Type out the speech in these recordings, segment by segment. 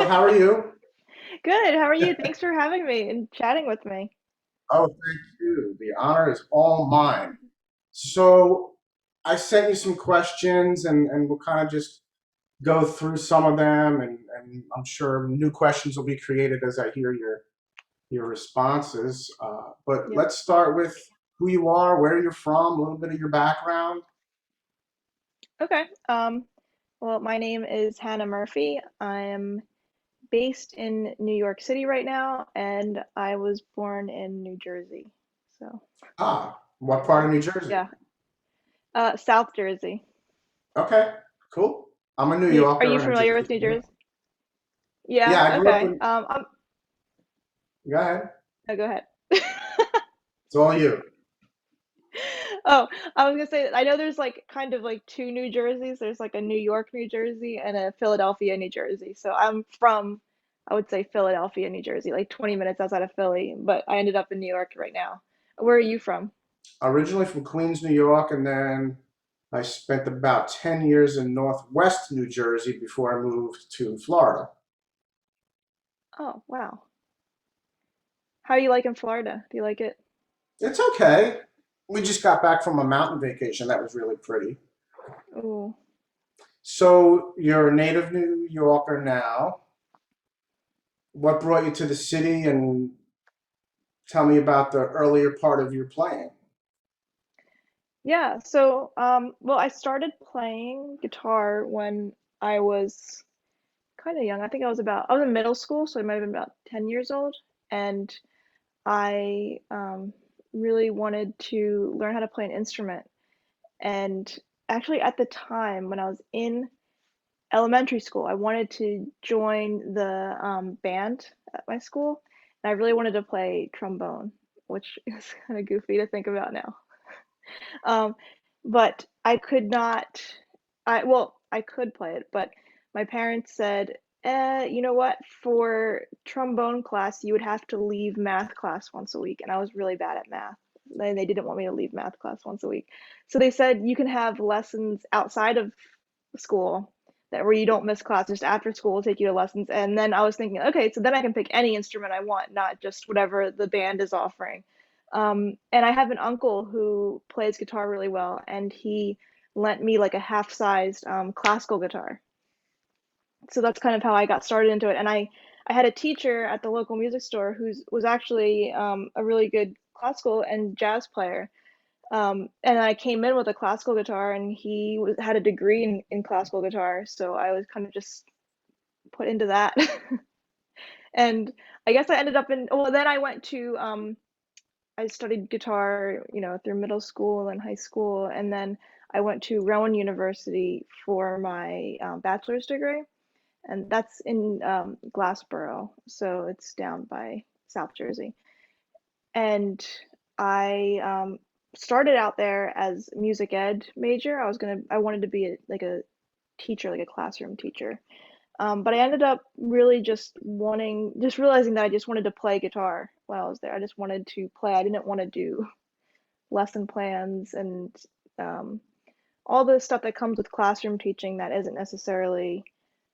how are you? Good. How are you? Thanks for having me and chatting with me. Oh, thank you. The honor is all mine. So I sent you some questions and we'll kind of just go through some of them and I'm sure new questions will be created as I hear your responses. But Yep. let's start with who you are, where you're from, a little bit of your background. Okay. Well, my name is Hannah Murphy. I am based in New York City right now, and I was born in New Jersey. So, Ah, what part of New Jersey? yeah. South Jersey. Okay, cool. I'm a New Are you Yorker and a familiar Jersey with New boy. Jersey? Yeah. Yeah, I grew up Okay. in, go ahead. No, go ahead. It's all you. Oh, I was gonna say, I know there's like kind of like two New Jerseys. There's like a New York, New Jersey, and a Philadelphia, New Jersey. So I'm from, I would say Philadelphia, New Jersey, like 20 minutes outside of Philly, but I ended up in New York right now. Where are you from? Originally from Queens, New York, and then I spent about 10 years in Northwest New Jersey before I moved to Florida. Oh, wow. How do you like in Florida? Do you like it? It's okay. We just got back from a mountain vacation that was really pretty. Ooh. So you're a native New Yorker now. What brought you to the city and tell me about the earlier part of your playing? Yeah, so well, I started playing guitar when I was kind of young. I was in middle school, so I might have been about 10 years old, and I really wanted to learn how to play an instrument. And actually, at the time when I was in elementary school, I wanted to join the band at my school, and I really wanted to play trombone, which is kind of goofy to think about now. Um, but I could not. I could play it, but my parents said, you know what? For trombone class, you would have to leave math class once a week, and I was really bad at math. They didn't want me to leave math class once a week, so they said you can have lessons outside of school that where you don't miss class, just after school will take you to lessons. And then I was thinking, okay, so then I can pick any instrument I want, not just whatever the band is offering. And I have an uncle who plays guitar really well, and he lent me like a half-sized classical guitar. So that's kind of how I got started into it. And I had a teacher at the local music store who was actually a really good classical and jazz player. And I came in with a classical guitar, and had a degree in classical guitar, so I was kind of just put into that. And I guess I ended up in, well, then I went to I studied guitar, through middle school and high school, and then I went to Rowan University for my bachelor's degree, and that's in Glassboro, so it's down by South Jersey. And I started out there as music ed major. I wanted to be like a teacher, like a classroom teacher. But I ended up really just realizing that I just wanted to play guitar while I was there. I just wanted to play. I didn't want to do lesson plans and um, all the stuff that comes with classroom teaching that isn't necessarily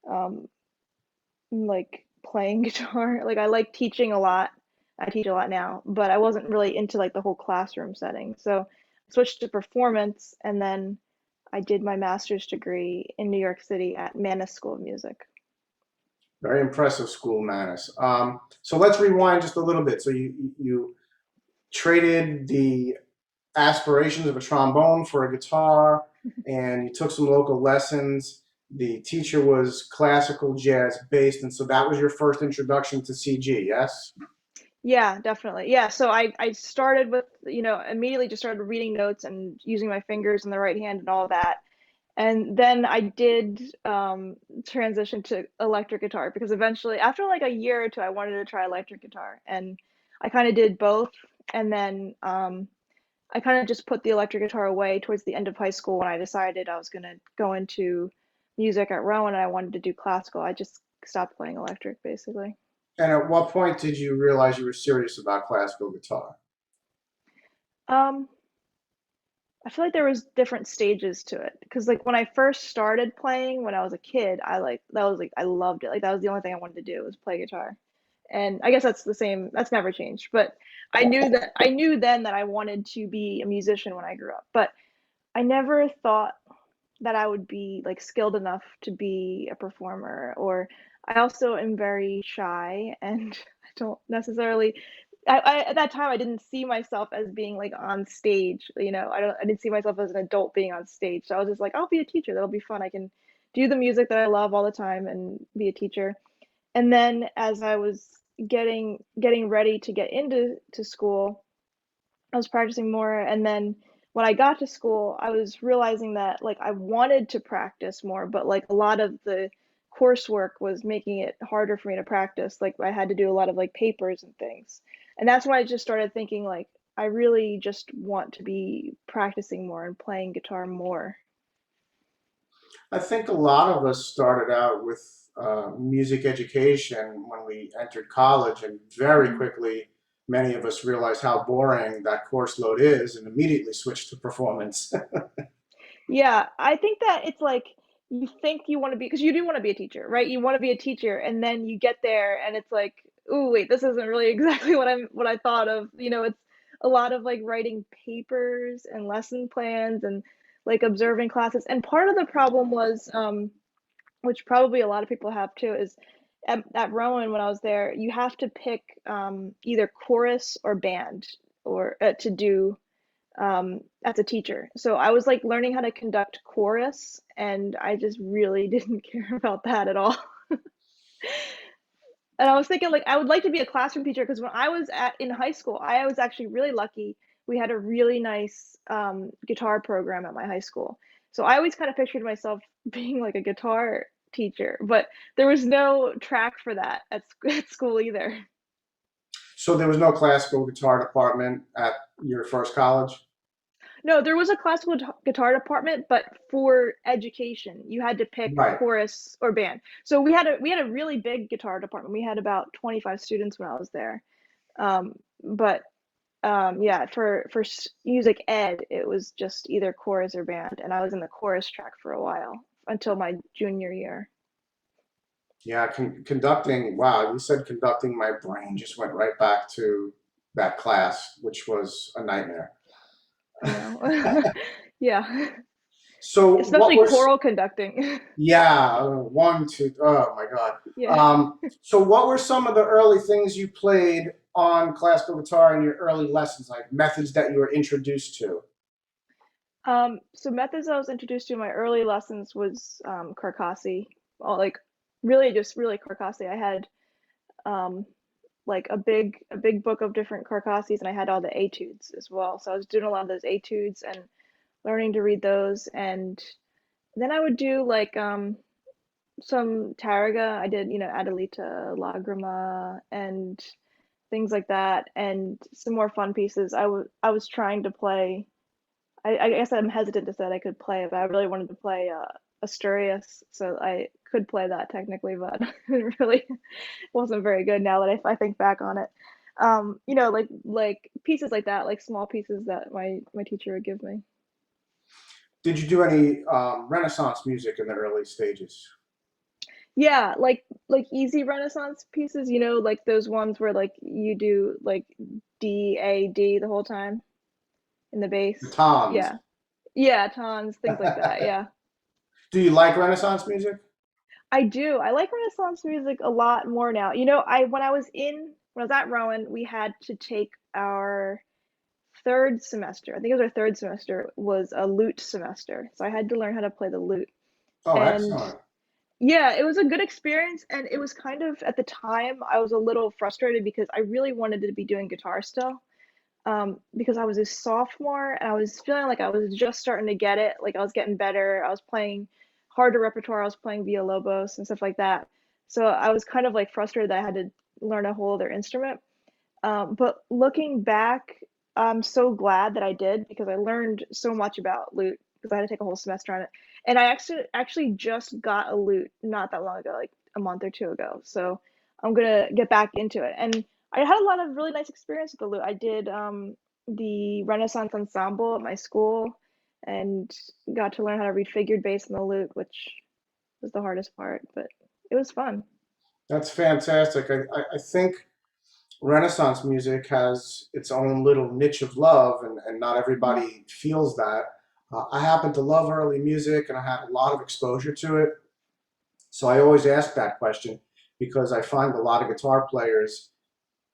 um, like playing guitar. Like I like teaching a lot. I teach a lot now, but I wasn't really into like the whole classroom setting. So I switched to performance, and then I did my master's degree in New York City at Mannes School of Music. Very impressive school, Manus. So let's rewind just a little bit. So you traded the aspirations of a trombone for a guitar, and you took some local lessons. The teacher was classical jazz based, and so that was your first introduction to CG, yes? Yeah, definitely. Yeah, so I started with, immediately just started reading notes and using my fingers in the right hand and all that. And then I did transition to electric guitar because eventually, after like a year or two, I wanted to try electric guitar. And I kind of did both. And then I kind of just put the electric guitar away towards the end of high school when I decided I was going to go into music at Rowan and I wanted to do classical. I just stopped playing electric basically. And at what point did you realize you were serious about classical guitar? Um, I feel like there was different stages to it because like when I first started playing when I was a kid, I like that was like I loved it. Like that was the only thing I wanted to do was play guitar. And I guess that's the same, that's never changed. But I knew then that I wanted to be a musician when I grew up. But I never thought that I would be like skilled enough to be a performer. Or I also am very shy and I don't necessarily at that time I didn't see myself as being like on stage, you know. I didn't see myself as an adult being on stage. So I was just like, I'll be a teacher. That'll be fun. I can do the music that I love all the time and be a teacher. And then as I was getting ready to get into school, I was practicing more, and then when I got to school, I was realizing that like I wanted to practice more, but like a lot of the coursework was making it harder for me to practice. Like I had to do a lot of like papers and things. And that's when I just started thinking like I really just want to be practicing more and playing guitar more. I think a lot of us started out with music education when we entered college, and very Mhm. quickly, many of us realized how boring that course load is and immediately switched to performance. Yeah, I think that it's like you think you want to be because you do want to be a teacher, right? You want to be a teacher, and then you get there, and it's like, oh wait, this isn't really exactly what I thought of. You know, it's a lot of like writing papers and lesson plans and like observing classes. And part of the problem was, which probably a lot of people have too, is at Rowan when I was there, you have to pick either chorus or band or to do as a teacher. So I was like learning how to conduct chorus, and I just really didn't care about that at all. And I was thinking like I would like to be a classroom teacher because when I was at in high school, I was actually really lucky. We had a really nice guitar program at my high school. So I always kind of pictured myself being like a guitar teacher, but there was no track for that at school either. So there was no classical guitar department at your first college? No, there was a classical guitar department, but for education, you had to pick Right. chorus or band. So we had a really big guitar department. We had about 25 students when I was there. But yeah, for music ed, it was just either chorus or band, and I was in the chorus track for a while until my junior year. Yeah, conducting. Wow, you said conducting. My brain just went right back to that class, which was a nightmare. I know. Yeah, So what especially was choral conducting. Yeah, one, two, oh my God. Yeah. So what were some of the early things you played on classical guitar in your early lessons, like methods that you were introduced to? So methods I was introduced to in my early lessons was Carcassi. All like really just really Carcassi. I had um like a big book of different Carcassis and I had all the etudes as well. So I was doing a lot of those etudes and learning to read those, and then I would do like some Tarraga. I did, you know, Adelita, Lagrima and things like that, and some more fun pieces. I was trying to play. I guess I'm hesitant to say that I could play it, but I really wanted to play Asturias, so I could play that technically, but it really wasn't very good now that I think back on it. You know, like pieces like that, like small pieces that my teacher would give me. Did you do any Renaissance music in the early stages? Yeah, like easy Renaissance pieces, you know, like those ones where like you do like D A D the whole time in the The bass. toms. Yeah. Yeah, tons, things like that. Yeah. Do you like Renaissance music? I do. I like Renaissance music a lot more now. You know, I when I was at Rowan, we had to take our third semester. I think it was our third semester was a lute semester. So I had to learn how to play the lute. Oh, And excellent. yeah, it was a good experience and it was kind of at the time I was a little frustrated because I really wanted to be doing guitar still. Because I was a sophomore and I was feeling like I was just starting to get it. Like I was getting better. I was playing harder repertoire. I was playing Villa Lobos and stuff like that. So I was kind of like frustrated that I had to learn a whole other instrument. But looking back, I'm so glad that I did because I learned so much about lute because I had to take a whole semester on it. And I actually just got a lute not that long ago, like a month or two ago. So I'm gonna get back into it. And I had a lot of really nice experience with the lute. I did the Renaissance ensemble at my school, and got to learn how to read figured bass on the lute, which was the hardest part, but it was fun. That's fantastic. I think Renaissance music has its own little niche of love, and not Mhm. everybody feels that. I happen to love early music, and I had a lot of exposure to it. So I always ask that question because I find a lot of guitar players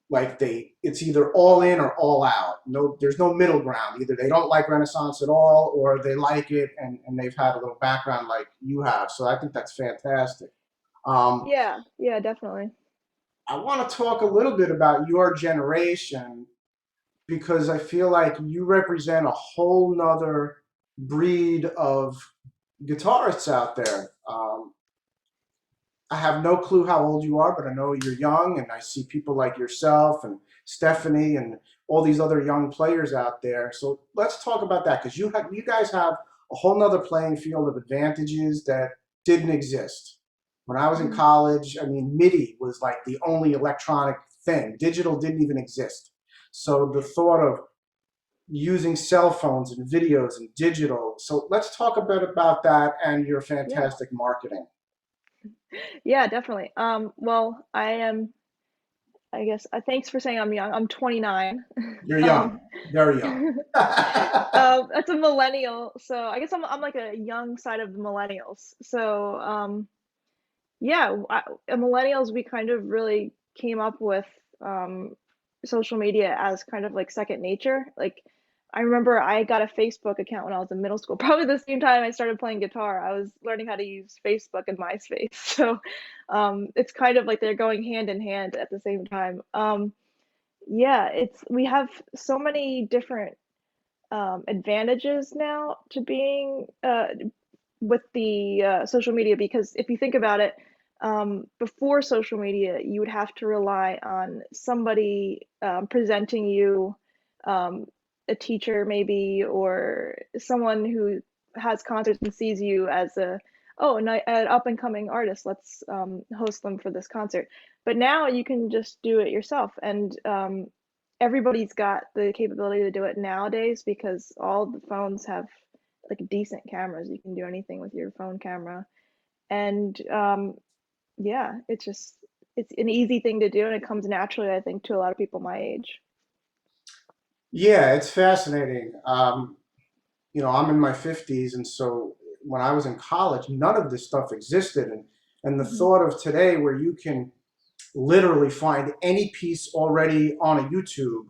like it's either all in or all out. No, there's no middle ground. Either they don't like Renaissance at all, or they like it and they've had a little background like you have. So I think that's fantastic. Um, Yeah, yeah, definitely. I want to talk a little bit about your generation because I feel like you represent a whole nother breed of guitarists out there. I have no clue how old you are, but I know you're young, and I see people like yourself and Stephanie and all these other young players out there. So let's talk about that because you guys have a whole nother playing field of advantages that didn't exist. When I was in Mhm. college, I mean, MIDI was like the only electronic thing. Digital didn't even exist. So the thought of using cell phones and videos and digital. So let's talk a bit about that and your Yeah. fantastic marketing. Yeah, definitely. Well, I am, I guess, thanks for saying I'm young. I'm 29. You're young, Um, very young. that's a millennial, so I guess I'm like a young side of the millennials. So, yeah, millennials, we kind of really came up with um, social media as kind of like second nature. Like, I remember I got a Facebook account when I was in middle school. Probably the same time I started playing guitar, I was learning how to use Facebook and MySpace. So, it's kind of like they're going hand in hand at the same time. Yeah, we have so many different advantages now to being with the social media, because if you think about it, before social media, you would have to rely on somebody presenting you, um, a teacher maybe, or someone who has concerts and sees you as an up and coming artist. Let's host them for this concert. But now you can just do it yourself, and everybody's got the capability to do it nowadays because all the phones have like decent cameras. You can do anything with your phone camera. And yeah, it's an easy thing to do, and it comes naturally, I think, to a lot of people my age. Yeah, it's fascinating. I'm in my 50s, and so when I was in college, none of this stuff existed. And the Hmm. thought of today, where you can literally find any piece already on a YouTube,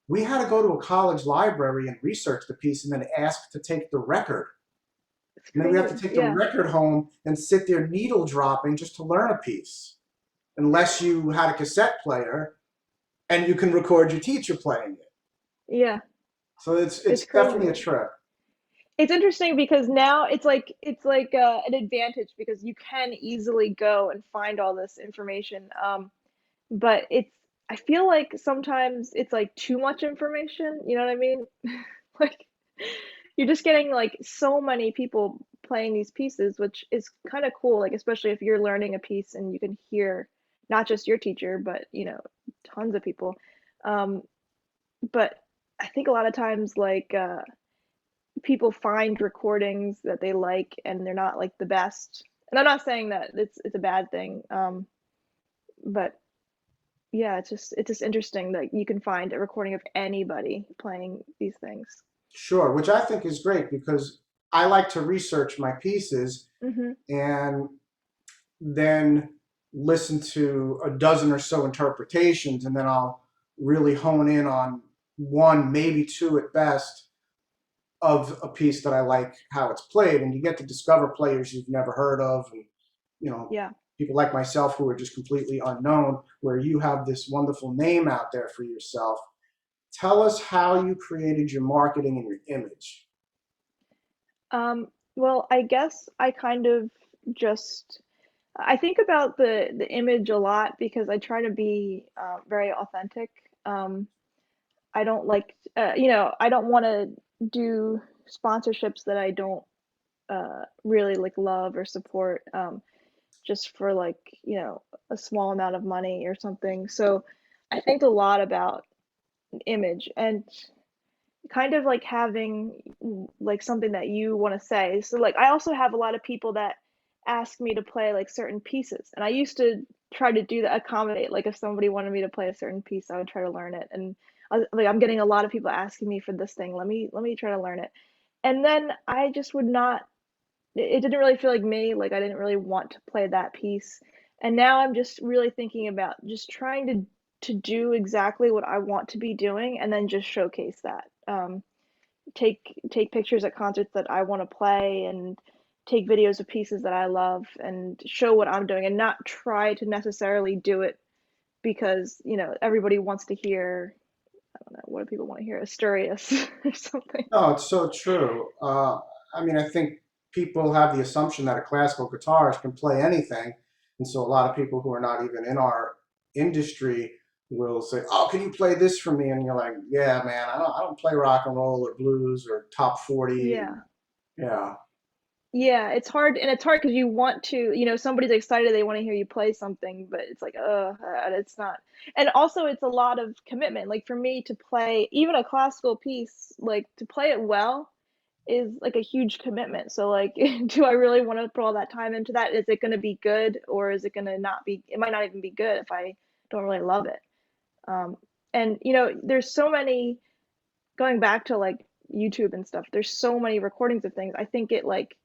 we had to go to a college library and research the piece and then ask to take the record. It's And then we have to crazy. take the Yeah. record home and sit there needle dropping just to learn a piece, unless you had a cassette player and you can record your teacher playing it. Yeah. So it's It's it's definitely crazy. a trip. It's interesting because now it's like an advantage because you can easily go and find all this information. But I feel like sometimes it's like too much information, you know what I mean? Like you're just getting like so many people playing these pieces, which is kind of cool, like especially if you're learning a piece and you can hear not just your teacher, but tons of people. Um, but I think a lot of times like people find recordings that they like and they're not like the best. And I'm not saying that it's a bad thing. But yeah, it's just interesting that you can find a recording of anybody playing these things. Sure, which I think is great because I like to research my pieces Hmm. and then listen to a dozen or so interpretations, and then I'll really hone in on one, maybe two at best, of a piece that I like how it's played. And you get to discover players you've never heard of, and you know, Yeah. people like myself who are just completely unknown, where you have this wonderful name out there for yourself. Tell us how you created your marketing and your image. Well, I guess I kind of just I think about the image a lot because I try to be very authentic. Um, I don't like I don't want to do sponsorships that I don't really like love or support, just for like a small amount of money or something. So I think a lot about image, and kind of like having like something that you want to say. So like I also have a lot of people that ask me to play like certain pieces, and I used to try to do that, accommodate. Like if somebody wanted me to play a certain piece, I would try to learn it. And like I'm getting a lot of people asking me for this thing. Let me try to learn it. And then I just would not. It didn't really feel like me. Like I didn't really want to play that piece. And now I'm just really thinking about just trying to do exactly what I want to be doing, and then just showcase that. Take pictures at concerts that I want to play, and take videos of pieces that I love, and show what I'm doing, and not try to necessarily do it because, everybody wants to hear, I don't know, what do people want to hear? Asturias or something. No, it's so true. I mean, I think people have the assumption that a classical guitarist can play anything, and so a lot of people who are not even in our industry will say, "Oh, can you play this for me?" And you're like, "Yeah, man, I don't play rock and roll or blues or top 40." And Yeah. yeah, Yeah, it's hard, and it's hard because you want to, somebody's excited, they want to hear you play something, but it's like, it's not. And also, it's a lot of commitment. Like for me to play even a classical piece, like to play it well, is like a huge commitment. So like, do I really want to put all that time into that? Is it going to be good, or is it going to not be? It might not even be good if I don't really love it. Um, and there's so many, going back to like YouTube and stuff, there's so many recordings of things. I think it like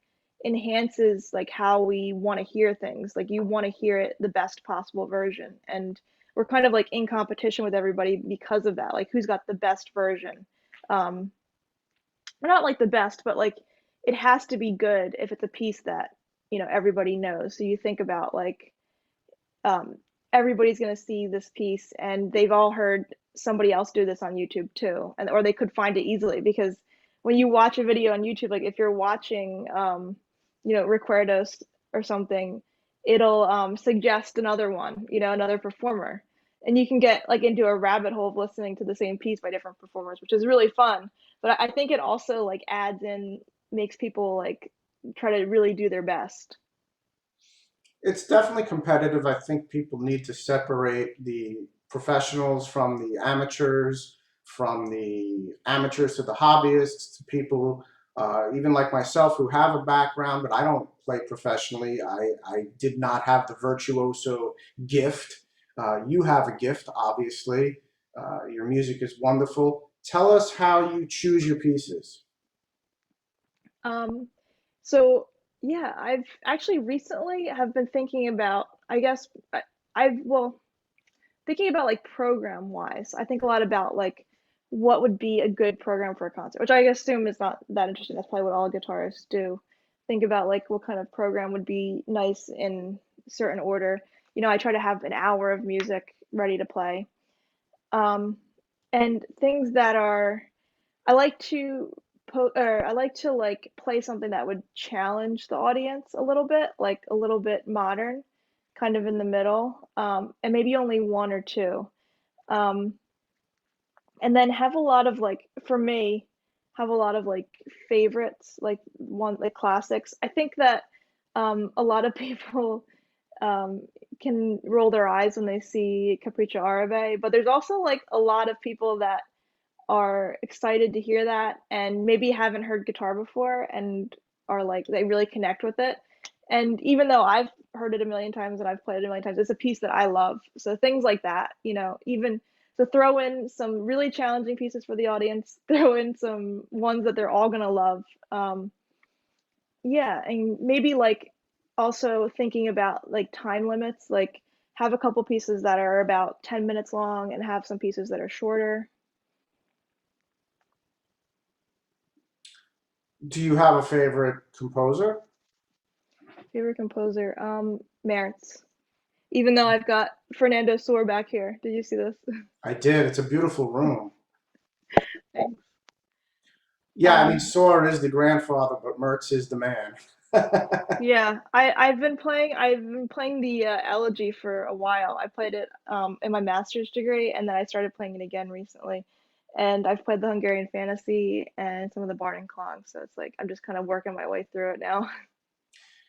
enhances like how we want to hear things. Like you want to hear it the best possible version. And we're kind of like in competition with everybody because of that. Like who's got the best version. Um, or not like the best, but like it has to be good if it's a piece that, everybody knows. So you think about like um, everybody's going to see this piece and they've all heard somebody else do this on YouTube too, and or they could find it easily because when you watch a video on YouTube, like if you're watching, Recuerdos or something, it'll suggest another one, another performer, and you can get like into a rabbit hole of listening to the same piece by different performers, which is really fun. But I think it also like adds in, makes people like try to really do their best. it's definitely competitive. I think people need to separate the professionals from the amateurs, from the amateurs to the hobbyists, to people, even like myself, who have a background, but I don't play professionally. I did not have the virtuoso gift. You have a gift, obviously. Your music is wonderful. Tell us how you choose your pieces. Um, so yeah, I've actually recently have been thinking about, I guess well, thinking about like program wise. I think a lot about like what would be a good program for a concert, which I assume is not that interesting. That's probably what all guitarists do. Think about like what kind of program would be nice in certain order. I try to have an hour of music ready to play. Um, and things that are, I like to or I like to like play something that would challenge the audience a little bit, like a little bit modern, kind of in the middle, and maybe only one or two. Um, and then have a lot of like, for me, have a lot of like favorites, like one like classics. I think that a lot of people um, can roll their eyes when they see Capriccio Arabe, but there's also like a lot of people that are excited to hear that and maybe haven't heard guitar before and are like they really connect with it. And even though I've heard it a million times and I've played it a million times, it's a piece that I love. So things like that, even so throw in some really challenging pieces for the audience, throw in some ones that they're all gonna love. Yeah, and maybe like also thinking about like time limits, like have a couple pieces that are about 10 minutes long and have some pieces that are shorter. Do you have a favorite composer? Favorite composer, Mertz. Even though I've got Fernando Soar back here. Did you see this? I did. It's a beautiful room. Thanks. Yeah, I mean, Um, Soar is the grandfather, but Mertz is the man. yeah, I've been playing the Elegy for a while. I played it in my master's degree, and then I started playing it again recently. And I've played the Hungarian Fantasy and some of the Bard and Klang, so it's like I'm just kind of working my way through it now.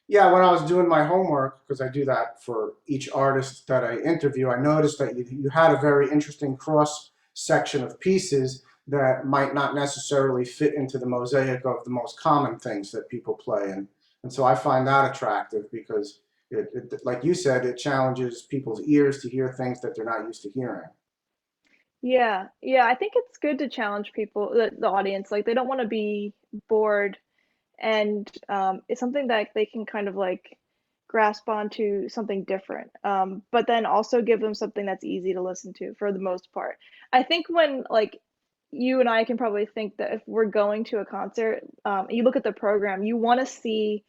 Yeah, when I was doing my homework, because I do that for each artist that I interview, I noticed that you had a very interesting cross section of pieces. that might not necessarily fit into the mosaic of the most common things that people play. And so I find that attractive because like you said, it challenges people's ears to hear things that they're not used to hearing. Yeah, yeah, I think it's good to challenge people, the audience. Like they don't want to be bored, and it's something that they can kind of like grasp onto something different. But then also give them something that's easy to listen to for the most part. I think when like you and I can probably think that if we're going to a concert, you look at the program, you want to see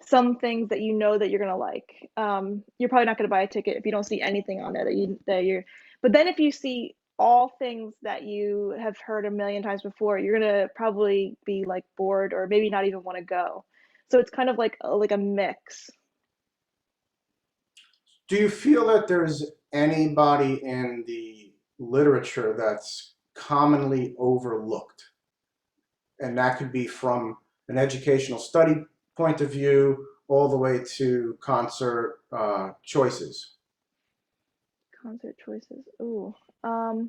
some things that you know that you're gonna like. You're probably not gonna buy a ticket if you don't see anything on there that you're. But then if you see all things that you have heard a million times before, you're gonna probably be like bored or maybe not even want to go. So it's kind of like a mix. Do you feel that there's anybody in the literature that's commonly overlooked? And that could be from an educational study point of view all the way to concert choices. Concert choices. Ooh. Like,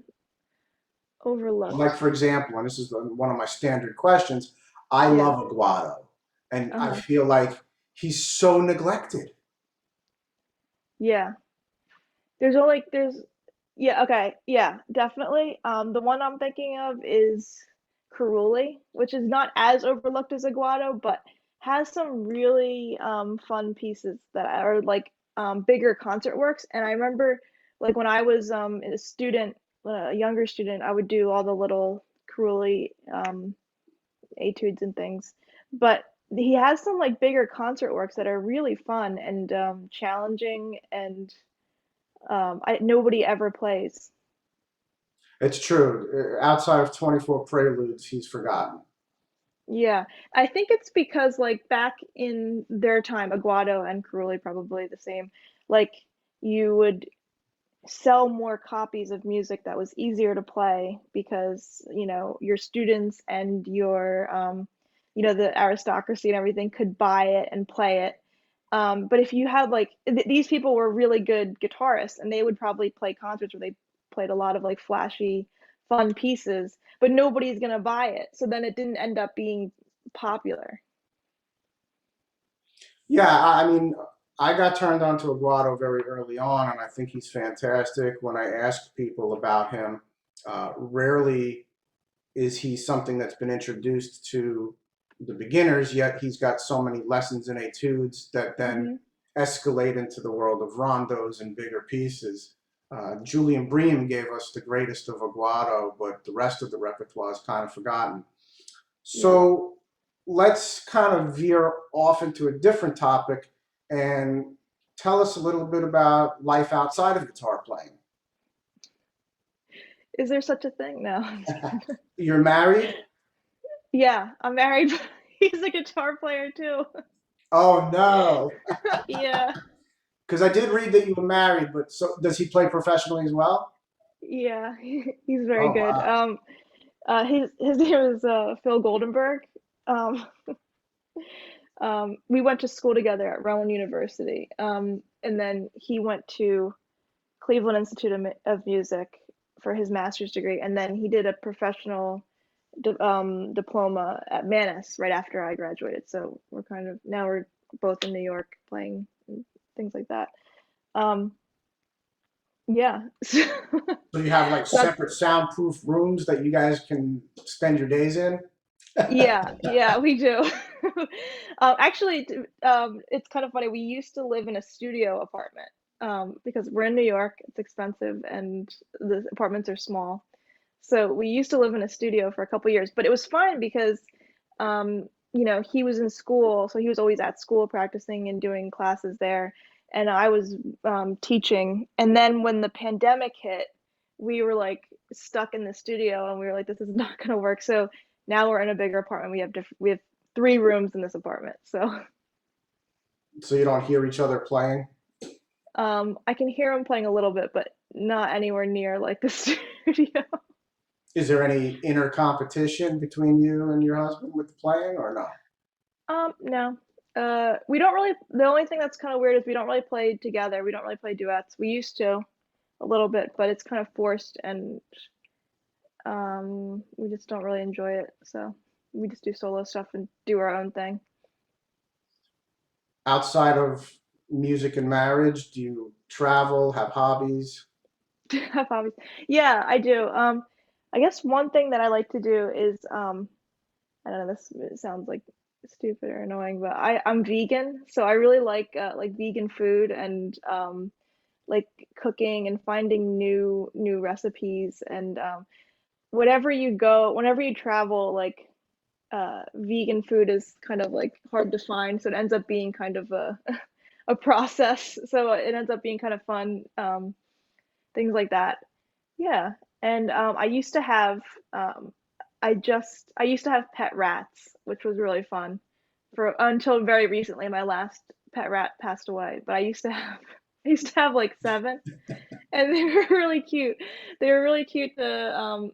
Overlooked. for example, and this is one of my standard questions, I Yeah. love Aguado, and I Uh-huh. feel like he's so neglected. Yeah. There's yeah, okay. Yeah, definitely. The one I'm thinking of is Caruli, which is not as overlooked as Aguado, but has some really fun pieces that are like bigger concert works. And I remember like when I was a student, a younger student, I would do all the little Caruli etudes and things. But he has some like bigger concert works that are really fun and challenging and nobody ever plays. It's true. Outside of 24 Preludes, he's forgotten. Yeah, I think it's because like back in their time, Aguado and Caruli probably the same. Like you would sell more copies of music that was easier to play because, your students and your the aristocracy and everything could buy it and play it. But if you had like these people were really good guitarists and they would probably play concerts where they played a lot of like flashy, fun pieces, but nobody's gonna buy it. So then it didn't end up being popular. Yeah, I mean, I got turned on to Aguado very early on, and I think he's fantastic. When I ask people about him, rarely is he something that's been introduced to the beginners, yet he's got so many lessons and etudes that then Hmm. escalate into the world of rondos and bigger pieces. Julian Bream gave us the greatest of Aguado, but the rest of the repertoire is kind of forgotten. Yeah. So let's kind of veer off into a different topic and tell us a little bit about life outside of guitar playing. Is there such a thing now? You're married? Yeah, I'm married. He's a guitar player too. Oh no. Yeah, Because I did read that you were married, but so does he play professionally as well? yeah, he's very Oh good. wow. His name is Phil Goldenberg. Um, we went to school together at Rowan University. And then he went to Cleveland Institute of Music for his master's degree, and then he did a professional diploma at Manus right after I graduated. So we're kind of now we're both in New York playing and things like that. Um, yeah, So you have like that's separate soundproof rooms that you guys can spend your days in? yeah, yeah, we do. Actually, it's kind of funny. We used to live in a studio apartment because we're in New York. It's expensive and the apartments are small. So we used to live in a studio for a couple years, but it was fine because, he was in school, so he was always at school practicing and doing classes there, and I was teaching. And then when the pandemic hit, we were like stuck in the studio, and we were like, "This is not going to work." So now we're in a bigger apartment. We have 3 rooms in this apartment, so So you don't hear each other playing? I can hear him playing a little bit, but not anywhere near like the studio. Is there any inner competition between you and your husband with the playing or no? No. We don't really, the only thing that's kind of weird is we don't really play together. We don't really play duets. We used to a little bit, but it's kind of forced and We just don't really enjoy it, so we just do solo stuff and do our own thing. Outside of music and marriage, do you travel, have hobbies? Have hobbies. Yeah, I do. I guess one thing that I like to do is I don't know, this sounds like stupid or annoying, but I'm vegan, so I really like vegan food and like cooking and finding new recipes and whenever you travel, like vegan food is kind of like hard to find, so it ends up being kind of a a process. So it ends up being kind of fun, things like that. Yeah, and I used to have pet rats, which was really fun for until very recently. My last pet rat passed away, but I used to have like seven, and they were really cute. They were really cute to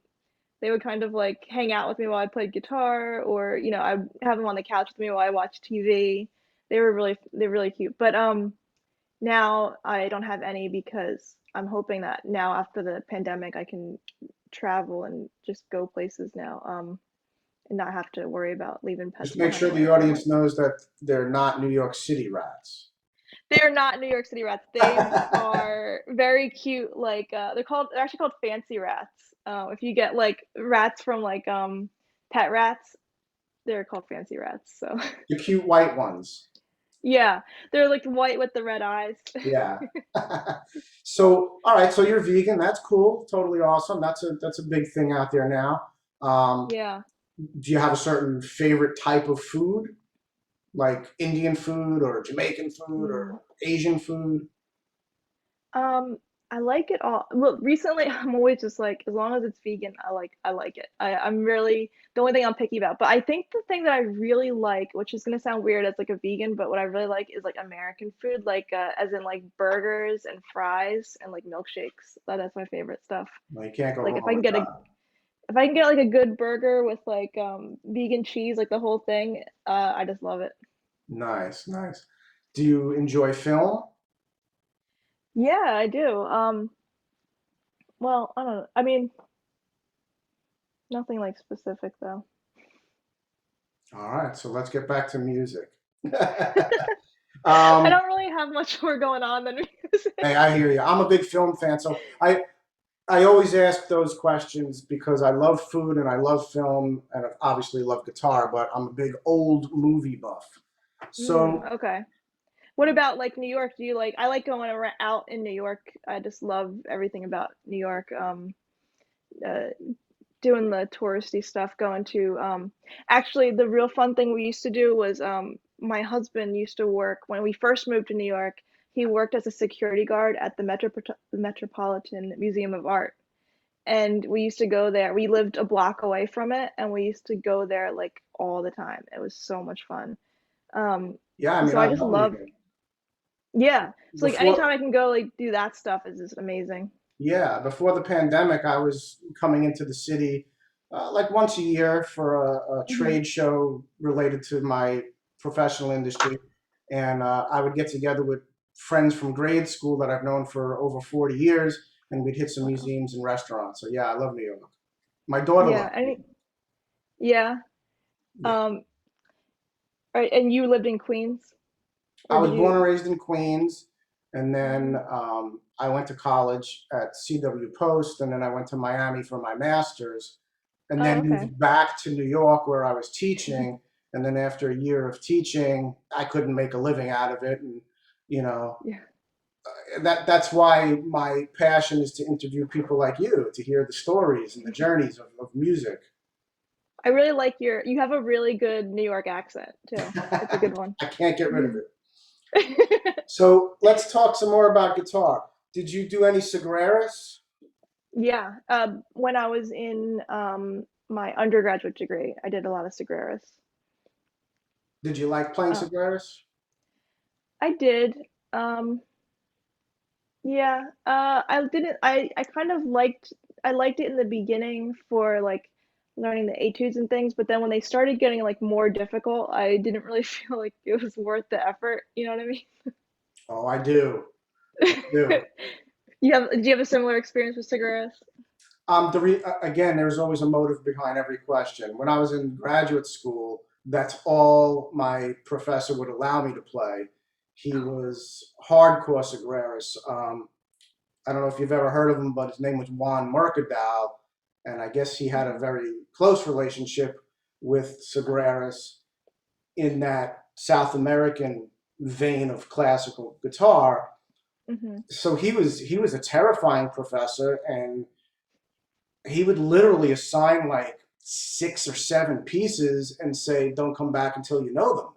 they would kind of like hang out with me while I played guitar, or I'd have them on the couch with me while I watched TV. They're really cute. But now I don't have any because I'm hoping that now after the pandemic I can travel and just go places now, and not have to worry about leaving Just pets make behind sure when the I come home. audience knows that they're not New York City rats. They're not New York City rats. They are very cute. Like they're actually called fancy rats. If you get like rats from like pet rats, they're called fancy rats. So The cute white ones. yeah, they're like white with the red eyes. Yeah. So, all right, so you're vegan. That's cool. Totally awesome. That's a big thing out there now. Um, Yeah. do you have a certain favorite type of food, like Indian food or Jamaican food or Mm. Asian food? Um, I like it all. Well, recently I'm always just like, as long as it's vegan, I like it. I'm really the only thing I'm picky about. But I think the thing that I really like, which is gonna sound weird as like a vegan, but what I really like is like American food, like as in like burgers and fries and like milkshakes. That's my favorite stuff. Well, you can't go Like wrong with that. if I can get like a good burger with like vegan cheese, like the whole thing, I just love it. Nice, nice. Do you enjoy film? Yeah, I do. Well, I don't know. I mean, nothing like specific though. All right, so let's get back to music. I um, don't really have much more going on than music. hey, I hear you. I'm a big film fan, so I always ask those questions because I love food and I love film and I obviously love guitar, but I'm a big old movie buff. So Okay. What about like New York? Do you like? I like going around out in New York. I just love everything about New York. Uh, Doing the touristy stuff, going to actually the real fun thing we used to do was my husband used to work when we first moved to New York. He worked as a security guard at the Metropolitan Museum of Art. And we used to go there. We lived a block away from it, and we used to go there like all the time. It was so much fun. Um, yeah, I mean so I I just love New love, York. yeah. So like anytime Before I can go like do that stuff is just amazing. Yeah, before the pandemic, I was coming into the city like once a year for a Hmm. trade show related to my professional industry. And I would get together with friends from grade school that I've known for over 40 years, and we'd hit some Wow. museums and restaurants. So, yeah, I love New York. My daughter Yeah. loves New Any, York. yeah. Yeah. Um, right. And you lived in Queens, I or was did born you? and raised in Queens, and then Oh, I went to college at CW Post, and then I went to Miami for my master's, and oh, then okay. moved back to New York where I was teaching. And then after a year of teaching, I couldn't make a living out of it, and you know Yeah. that's why my passion is to interview people like you to hear the stories and the journeys of music. I really like you have a really good New York accent too. It's a good one. I can't get rid of it. So let's talk some more about guitar. Did you do any Segreras? Yeah. When I was in my undergraduate degree, I did a lot of Sagreras. Did you like playing Uh, Segreras? I did. Um, yeah. I didn't. I kind of I liked it in the beginning for like learning the etudes and things, but then when they started getting like more difficult, I didn't really feel like it was worth the effort. You know what I mean? Oh, I do. I do. Do you have a similar experience with Sagreras? Again, there's always a motive behind every question. When I was in graduate school, that's all my professor would allow me to play. He was hardcore Sagreras. I don't know if you've ever heard of him, but his name was Juan Mercadal, and I guess he had a very close relationship with Sagreras in that South American vein of classical guitar. Hmm. So he was a terrifying professor, and he would literally assign like 6 or 7 pieces and say, "Don't come back until you know them."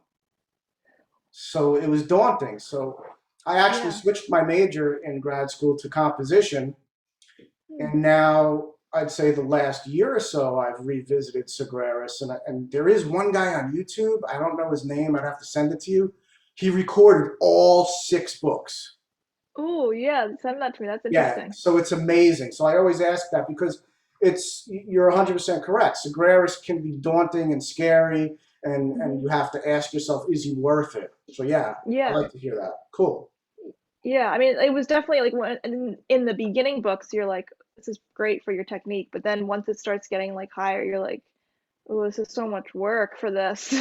So it was daunting. So I actually Yeah. switched my major in grad school to composition, Hmm. and now I'd say the last year or so I've revisited Sagreras, and there is one guy on YouTube. I don't know his name. I'd have to send it to you. He recorded all 6 books. Oh, yeah. Send that to me. That's Yeah, interesting. so it's amazing. So I always ask that because you're 100% correct. Sagreras can be daunting and scary, and Hmm. you have to ask yourself, is he worth it? So yeah, I Yeah. like to hear that. Cool. Yeah. I mean, it was definitely like when in the beginning books, you're like, this is great for your technique. But then once it starts getting like higher, you're like, oh, this is so much work for this.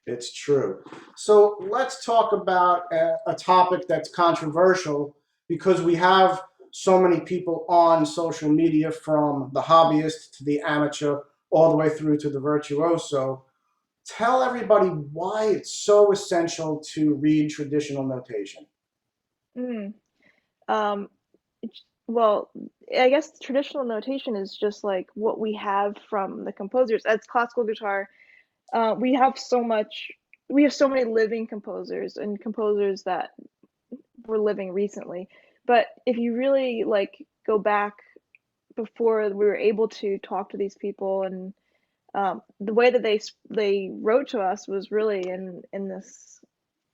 It's true. So let's talk about a topic that's controversial because we have so many people on social media, from the hobbyist to the amateur, all the way through to the virtuoso. Tell everybody why it's so essential to read traditional notation. Mm. Um, well, I guess traditional notation is just like what we have from the composers. As classical guitar, we have so much, we have so many living composers and composers that were living recently. But if you really like go back before we were able to talk to these people, and the way that they wrote to us was really in this,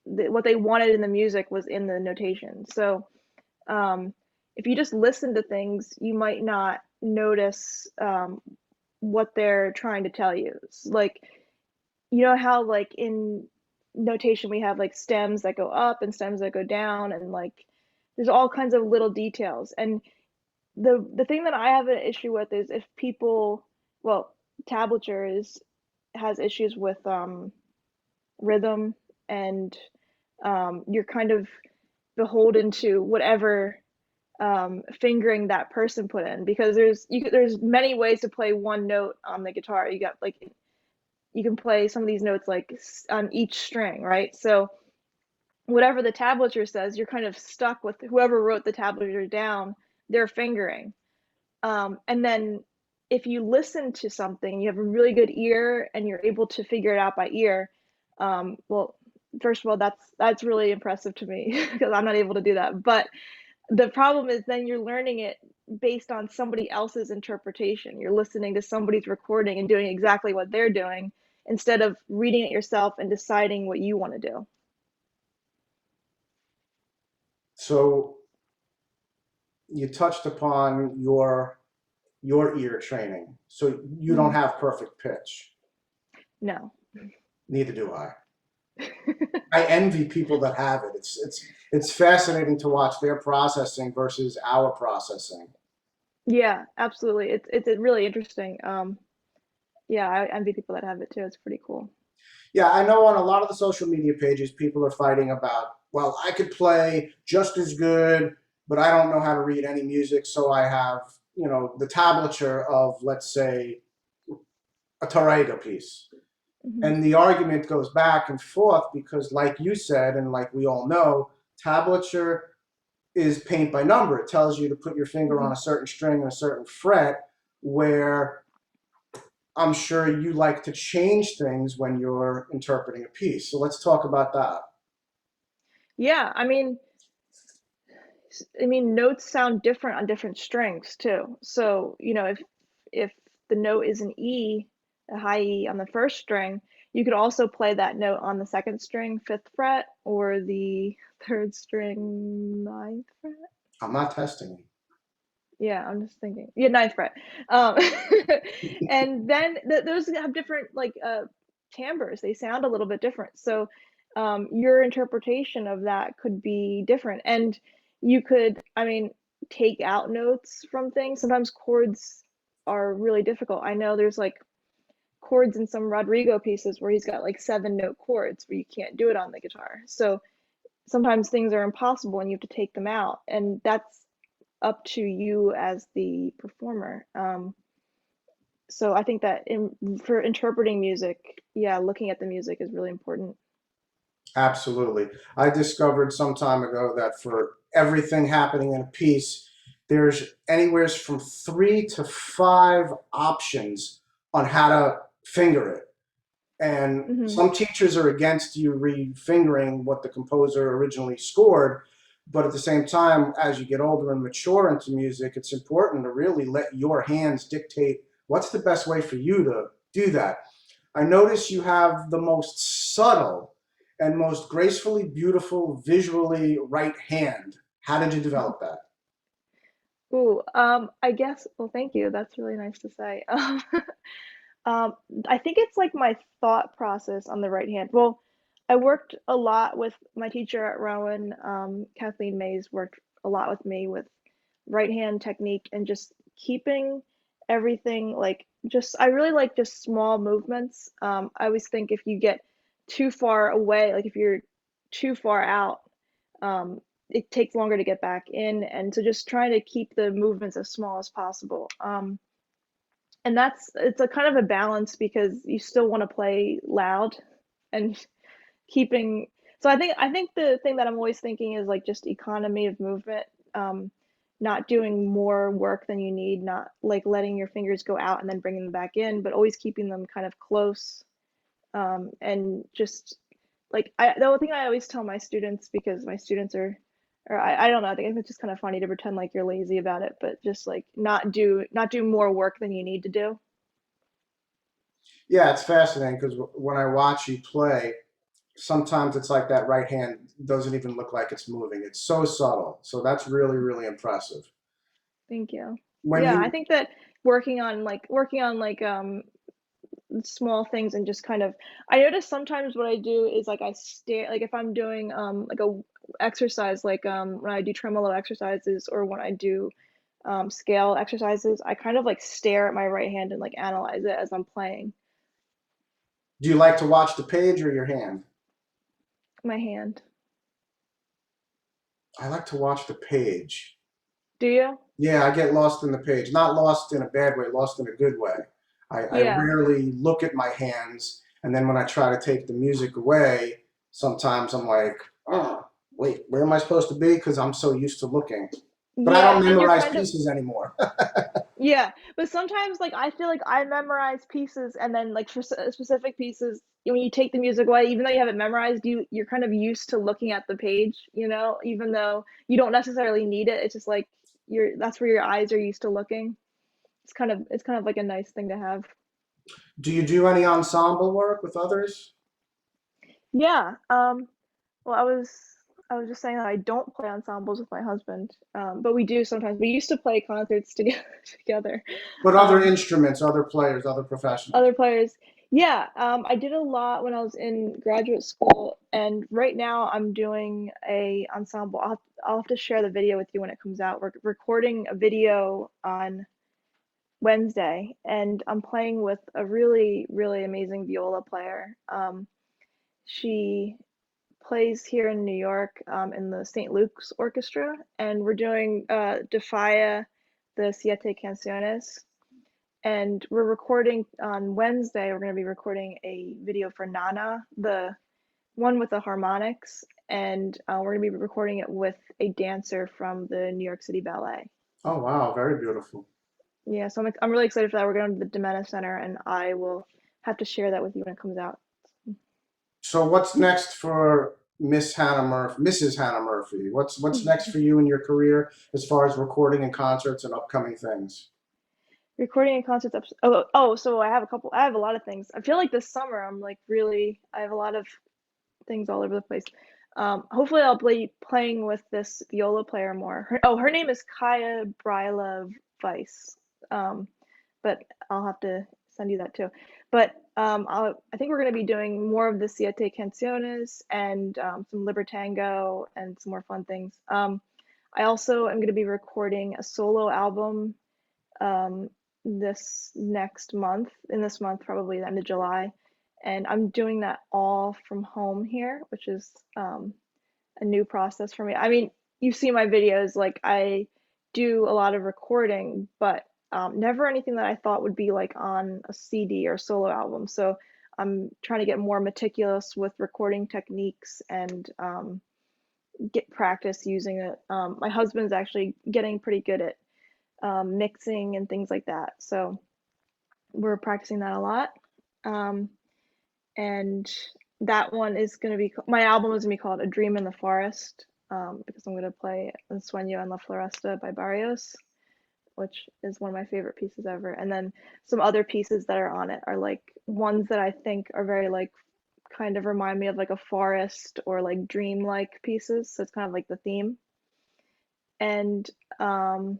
what they wanted in the music was in the notation. So um, if you just listen to things, you might not notice what they're trying to tell you. It's like, you know how like in notation we have like stems that go up and stems that go down, and like there's all kinds of little details. And the thing that I have an issue with is if people, well, tablature is has issues with rhythm, and you're kind of beholden to whatever fingering that person put in, because there's many ways to play one note on the guitar. You got like, you can play some of these notes like on each string, right? So whatever the tablature says, you're kind of stuck with whoever wrote the tablature down, their fingering. And then if you listen to something, you have a really good ear and you're able to figure it out by ear. Well, first of all, that's really impressive to me because I'm not able to do that. But the problem is then you're learning it based on somebody else's interpretation. You're listening to somebody's recording and doing exactly what they're doing instead of reading it yourself and deciding what you want to do. So you touched upon your ear training. So you don't Mhm. have perfect pitch. No. Neither do I. I envy people that have it. It's fascinating to watch their processing versus our processing. Yeah, absolutely. It's really interesting. Yeah, I envy people that have it too. It's pretty cool. Yeah, I know on a lot of the social media pages, people are fighting about, well, I could play just as good, but I don't know how to read any music, so I have, the tablature of, let's say, a Tarrega piece. Hmm. And the argument goes back and forth because, like you said, and like we all know, tablature is paint by number. It tells you to put your finger Hmm. on a certain string and a certain fret, where I'm sure you like to change things when you're interpreting a piece. So let's talk about that. Yeah, I mean, notes sound different on different strings too. So, if the note is an E, a high E on the first string, you could also play that note on the second string, fifth fret, or the third string, ninth fret. I'm not testing Yeah, I'm just thinking. Yeah, ninth fret. Um, and then those have different like timbres. They sound a little bit different. So your interpretation of that could be different. And you could, I mean, take out notes from things. Sometimes chords are really difficult. I know there's like chords in some Rodrigo pieces where he's got like 7 note chords where you can't do it on the guitar. So sometimes things are impossible and you have to take them out, and that's up to you as the performer. So I think that for interpreting music, yeah, looking at the music is really important. Absolutely. I discovered some time ago that for everything happening in a piece, there's anywhere from 3 to 5 options on how to finger it. And Hmm. some teachers are against you refingering what the composer originally scored. But at the same time, as you get older and mature into music, it's important to really let your hands dictate what's the best way for you to do that. I notice you have the most subtle and most gracefully beautiful, visually right hand. How did you develop that? Ooh, I guess, well, thank you. That's really nice to say. Um, I think it's like my thought process on the right hand. Well, I worked a lot with my teacher at Rowan. Kathleen Mays worked a lot with me with right hand technique and just keeping everything like just, I really like just small movements. I always think if you get too far away, like if you're too far out, it takes longer to get back in. And so just trying to keep the movements as small as possible. And it's a kind of a balance because you still want to play loud and keeping, so I think the thing that I'm always thinking is like just economy of movement, um not doing more work than you need, not like letting your fingers go out and then bringing them back in, but always keeping them kind of close. And just like the only thing I always tell my students, because my students are, or I don't know, I think it's just kind of funny to pretend like you're lazy about it, but just like not do more work than you need to do. Yeah, it's fascinating because when I watch you play, sometimes it's like that right hand doesn't even look like it's moving. It's so subtle. So that's really, really impressive. Thank you. When Yeah, I you think that working on small things and just kind of, I notice sometimes what I do is like I stare, like if I'm doing like a exercise, like when I do tremolo exercises or when I do scale exercises, I kind of like stare at my right hand and like analyze it as I'm playing. do you like to watch the page or your hand? My hand. I like to watch the page. Do you? Yeah, I get lost in the page. Not lost in a bad way, lost in a good way. I Yeah. rarely look at my hands, and then when I try to take the music away, sometimes I'm like, oh, wait, where am I supposed to be? Because I'm so used to looking. But I Yeah, don't and you're memorize kind of, pieces anymore. yeah, but sometimes like I feel like I memorize pieces and then like for specific pieces, when you take the music away, even though you have it memorized, you're kind of used to looking at the page, even though you don't necessarily need it. It's just like that's where your eyes are used to looking. It's kind of like a nice thing to have. Do you do any ensemble work with others? Yeah. Well, I was just saying that I don't play ensembles with my husband, but we do sometimes. We used to play concerts together together. But other Um, instruments, other players, other professionals? Other players. Yeah, I did a lot when I was in graduate school, and right now I'm doing a ensemble. I'll have to share the video with you when it comes out. We're recording a video on Wednesday, and I'm playing with a really, really amazing viola player. She plays here in New York, in the St. Luke's Orchestra, and we're doing Defia the Siete Canciones, and we're recording on Wednesday. We're going to be recording a video for Nana, the one with the harmonics, and we're going to be recording it with a dancer from the New York City Ballet. Oh, wow, very beautiful. Yeah, so I'm really excited for that. We're going to the Domena Center, and I will have to share that with you when it comes out. So what's next for Mrs. Hannah Murphy? What's next for you in your career as far as recording and concerts and upcoming things? Recording and concerts. Oh, so I have a lot of things. I feel like this summer I'm like really, I have a lot of things all over the place. Hopefully I'll be playing with this viola player more. Her name is Kaya Bryla Weiss. Um, but I'll have to send you that too. But I think we're going to be doing more of the Siete Canciones and some Libertango and some more fun things. I also am going to be recording a solo album um, this month, probably the end of July. And I'm doing that all from home here, which is a new process for me. I mean, you see my videos, like I do a lot of recording, but never anything that I thought would be like on a CD or solo album. So I'm trying to get more meticulous with recording techniques and get practice using it. My husband's actually getting pretty good at mixing and things like that. So we're practicing that a lot. Um, and that one is going to be my album is going to be called A Dream in the Forest, because I'm going to play Un Sueño en la Floresta by Barrios, which is one of my favorite pieces ever. And then some other pieces that are on it are like ones that I think are very like kind of remind me of like a forest or like dream-like pieces. So it's kind of like the theme. And um,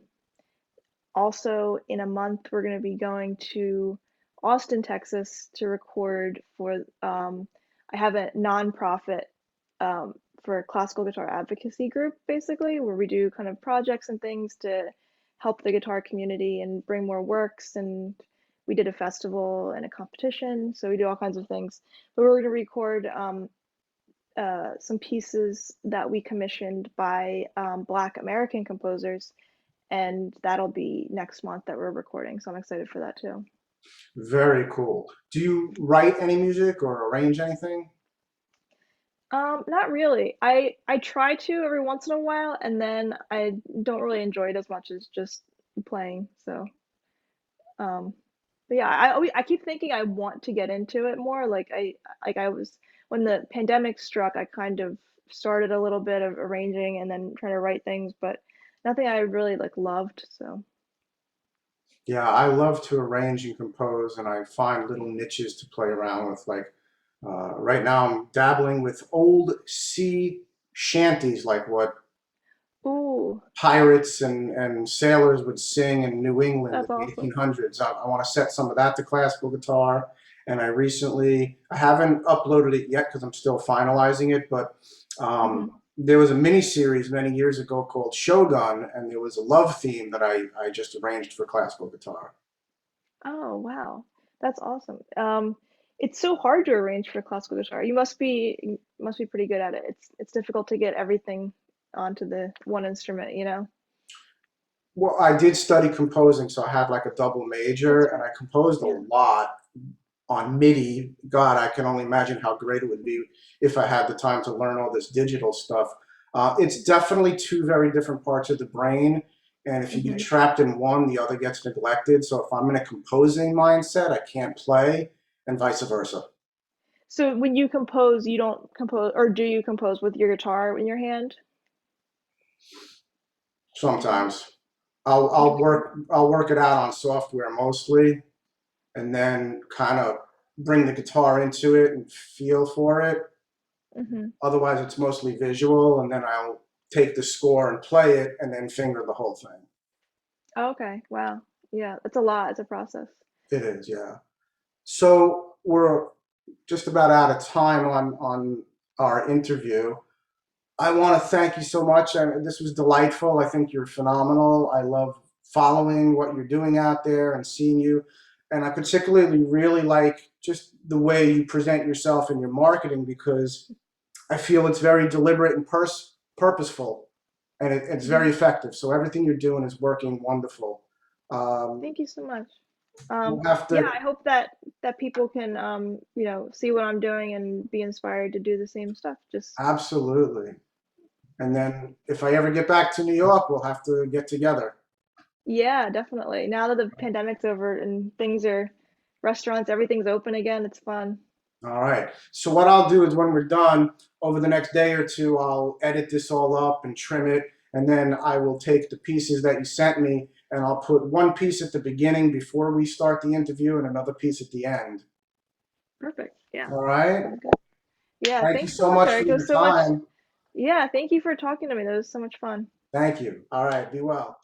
also in a month, we're going to be going to Austin, Texas to record for, I have a nonprofit um, for a classical guitar advocacy group, basically, where we do kind of projects and things to help the guitar community and bring more works. And we did a festival and a competition, so we do all kinds of things. But we're going to record some pieces that we commissioned by Black American composers, and that'll be next month that we're recording. So I'm excited for that too. Very cool. Do you write any music or arrange anything? Not really. I try to every once in a while, and then I don't really enjoy it as much as just playing. So, um, but yeah, I keep thinking I want to get into it more. I was when the pandemic struck, I kind of started a little bit of arranging and then trying to write things, but nothing I really like loved. So, Yeah, I love to arrange and compose, and I find little niches to play around with. Like right now, I'm dabbling with old sea shanties, like what ooh, pirates and sailors would sing in New England in that's the awesome. 1800s. I want to set some of that to classical guitar. And I haven't uploaded it yet because I'm still finalizing it, but Hmm. there was a mini series many years ago called Shogun, and there was a love theme that I just arranged for classical guitar. Oh, wow. That's awesome. It's so hard to arrange for classical guitar. You must be pretty good at it. It's difficult to get everything onto the one instrument, you know? Well, I did study composing, so I had like a double major, That's and right. I composed a Yeah. lot on MIDI. God, I can only imagine how great it would be if I had the time to learn all this digital stuff. It's definitely two very different parts of the brain, and if you get Hmm. trapped in one, the other gets neglected. So if I'm in a composing mindset, I can't play, and vice versa. So when you compose, you don't compose, or do you compose with your guitar in your hand? Sometimes Interesting. I'll work it out on software mostly, and then kind of bring the guitar into it and feel for it. Hmm. Otherwise, it's mostly visual, and then I'll take the score and play it, and then finger the whole thing. Okay. Wow. Yeah, it's a lot. It's a process. It is, yeah. So we're just about out of time on our interview. I want to thank you so much. This was delightful. I think you're phenomenal. I love following what you're doing out there and seeing you. And I particularly really like just the way you present yourself in your marketing because I feel it's very deliberate and purposeful, and it's Hmm. very effective. So everything you're doing is working wonderful. Um, Thank you so much. we'll have Yeah, to I hope that people can see what I'm doing and be inspired to do the same stuff. Just absolutely. And then if I ever get back to New York, we'll have to get together. yeah, definitely. Now that the pandemic's over and restaurants, everything's open again, it's fun. All right. So what I'll do is when we're done, over the next day or two, I'll edit this all up and trim it, and then I will take the pieces that you sent me and I'll put one piece at the beginning before we start the interview and another piece at the end. Perfect. Yeah, All right. sounds good. Yeah, Thank you thanks so so much, much for Eric. It your was so much. time. Yeah, thank you for talking to me. That was so much fun. Thank you. All right. Be well.